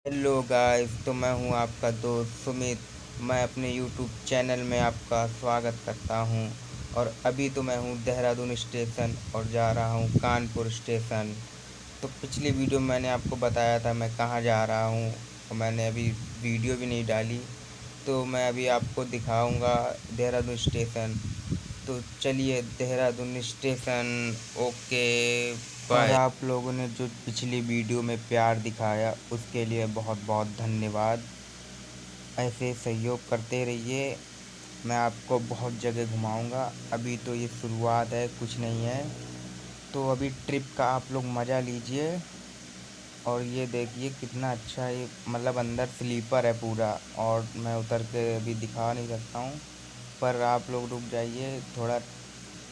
Hello guys, तो मैं हूं आपका दोस्त सुमित। मैं अपने यूट्यूब चैनल में आपका स्वागत करता हूं। और अभी तो मैं हूं देहरादून स्टेशन और जा रहा हूं कानपुर स्टेशन। तो पिछली वीडियो में मैंने आपको बताया था मैं कहां जा रहा हूं, और मैंने अभी वीडियो भी नहीं डाली। तो मैं अभी आपको दिखाऊंगा देहरादून स्टेशन। तो चलिए देहरादून स्टेशन। ओके और बाय। आप लोगों ने जो पिछली वीडियो में प्यार दिखाया उसके लिए बहुत बहुत धन्यवाद। ऐसे सहयोग करते रहिए। मैं आपको बहुत जगह घुमाऊंगा। अभी तो ये शुरुआत है, कुछ नहीं है। तो अभी ट्रिप का आप लोग मज़ा लीजिए। और ये देखिए कितना अच्छा ये, मतलब अंदर स्लीपर है पूरा। और मैं उतर के अभी दिखा नहीं सकता हूँ, पर आप लोग रुक जाइए थोड़ा।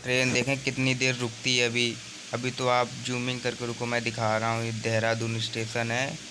ट्रेन देखें कितनी देर रुकती है अभी। अभी तो आप जूमिंग करके रुको, मैं दिखा रहा हूँ। ये देहरादून स्टेशन है।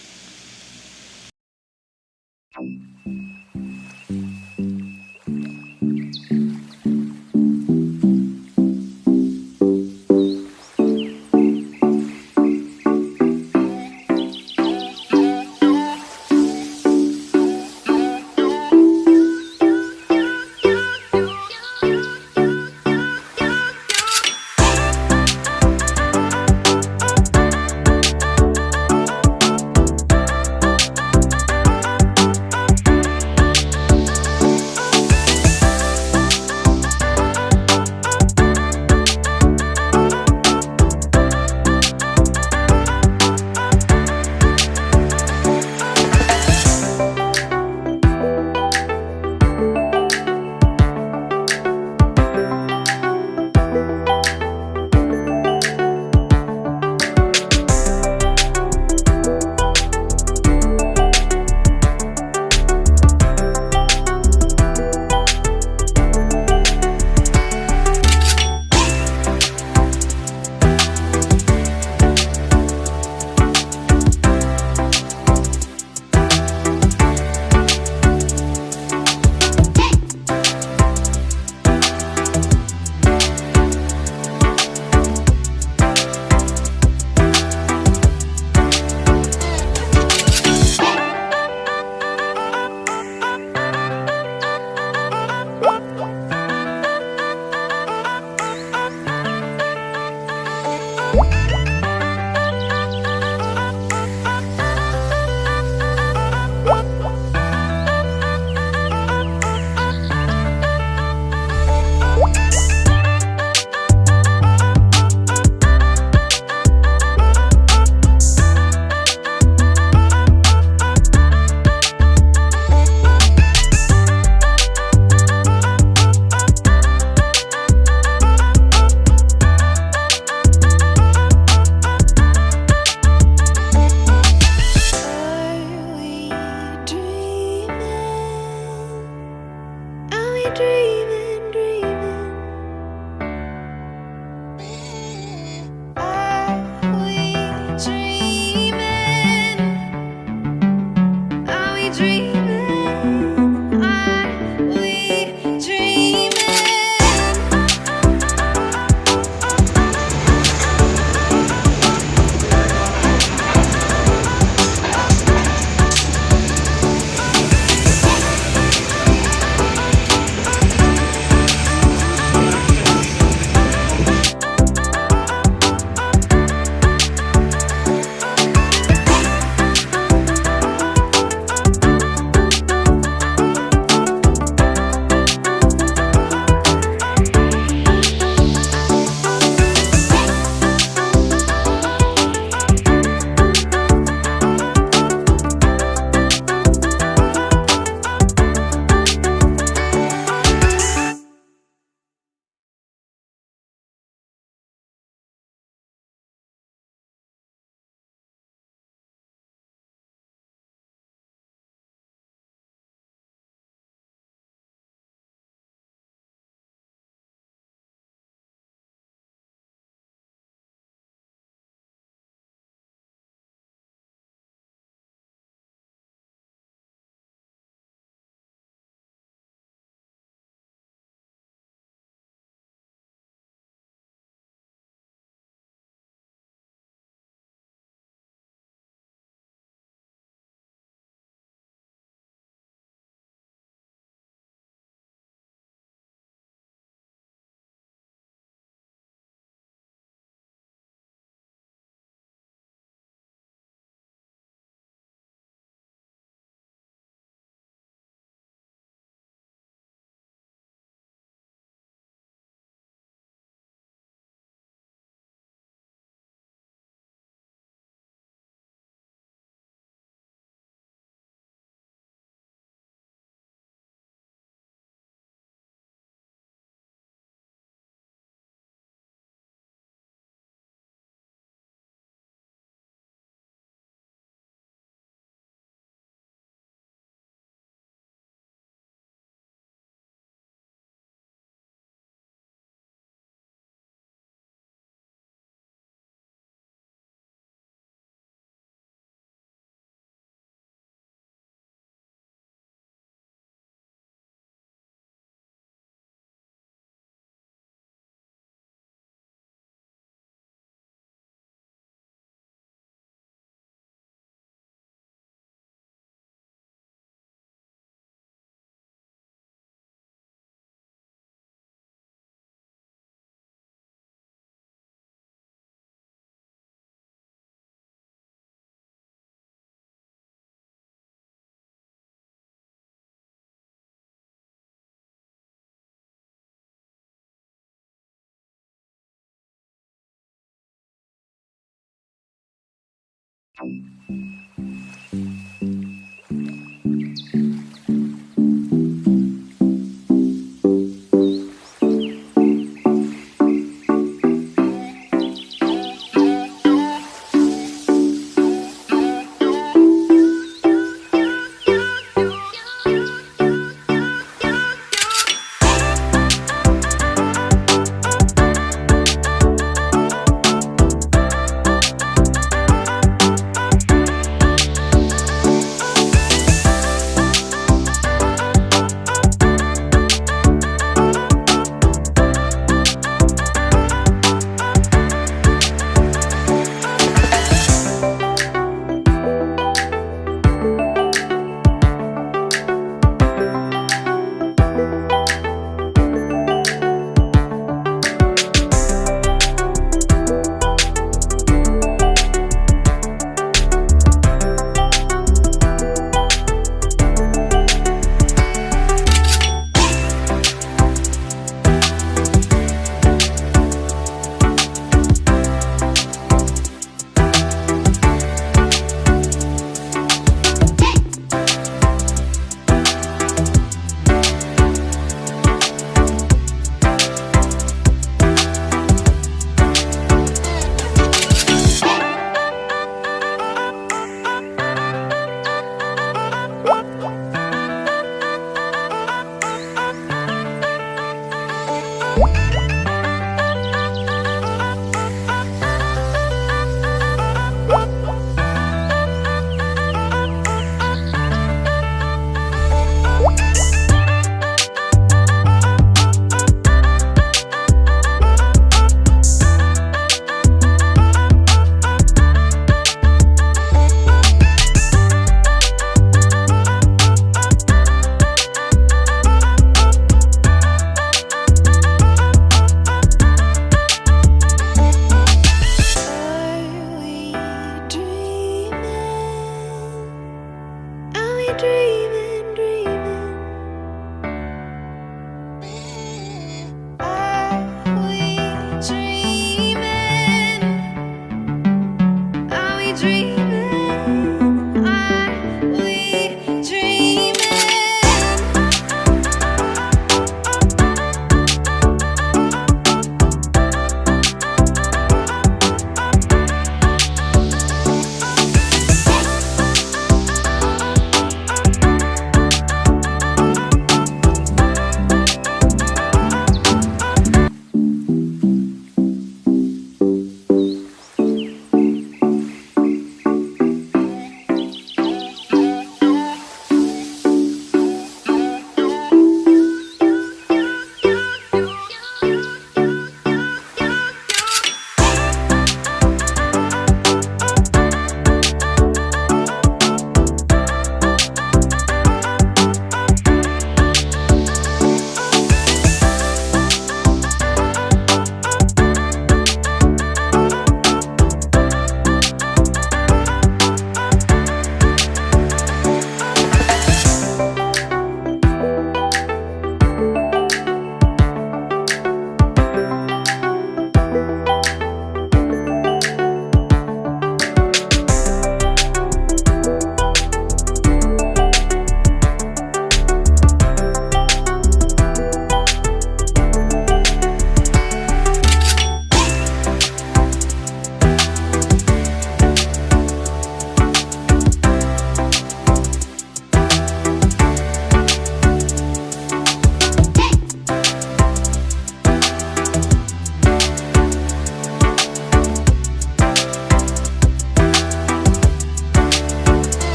Dreaming, dreaming. Are we dreaming? Are we dreaming? Are we dreaming?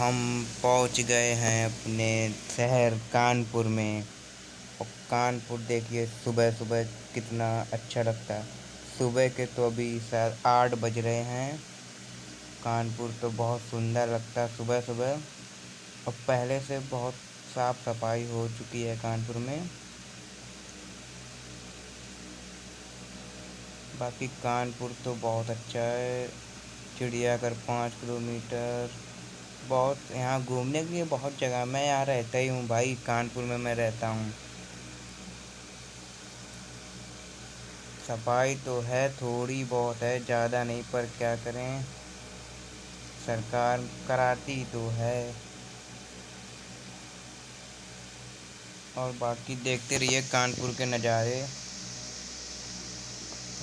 हम पहुंच गए हैं अपने शहर कानपुर में। और कानपुर देखिए सुबह सुबह कितना अच्छा लगता है। सुबह के तो अभी शायद 8 बज रहे हैं। कानपुर तो बहुत सुंदर लगता है सुबह सुबह। और पहले से बहुत साफ सफाई हो चुकी है कानपुर में। बाकी कानपुर तो बहुत अच्छा है। चिड़ियाघर 5 किलोमीटर, बहुत यहाँ घूमने के लिए बहुत जगह। मैं यहाँ रहता ही हूँ भाई, कानपुर में मैं रहता हूँ। सफाई तो है, थोड़ी बहुत है, ज़्यादा नहीं, पर क्या करें, सरकार कराती तो है। और बाकी देखते रहिए कानपुर के नज़ारे।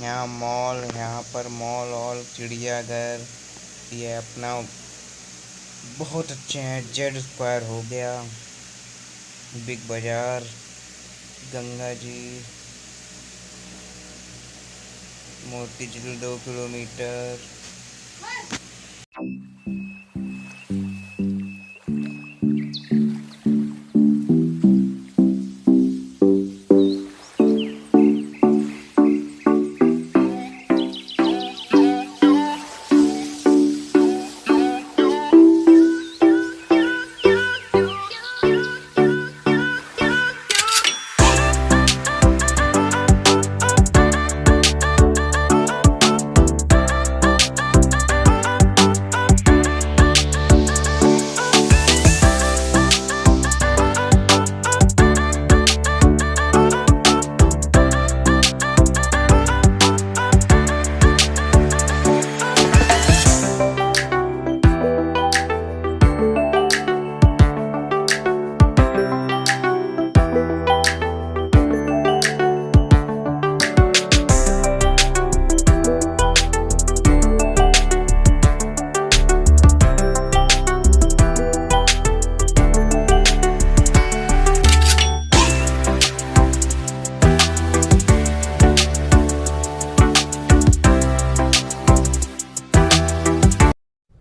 यहाँ मॉल, यहाँ पर मॉल और चिड़ियाघर ये अपना बहुत अच्छे हैं। जेड स्क्वायर हो गया, बिग बाज़ार, गंगा जी, मोती झील 2 किलोमीटर।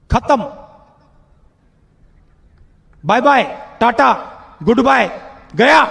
खत्म। बाय बाय, टाटा, गुड बाय, गया।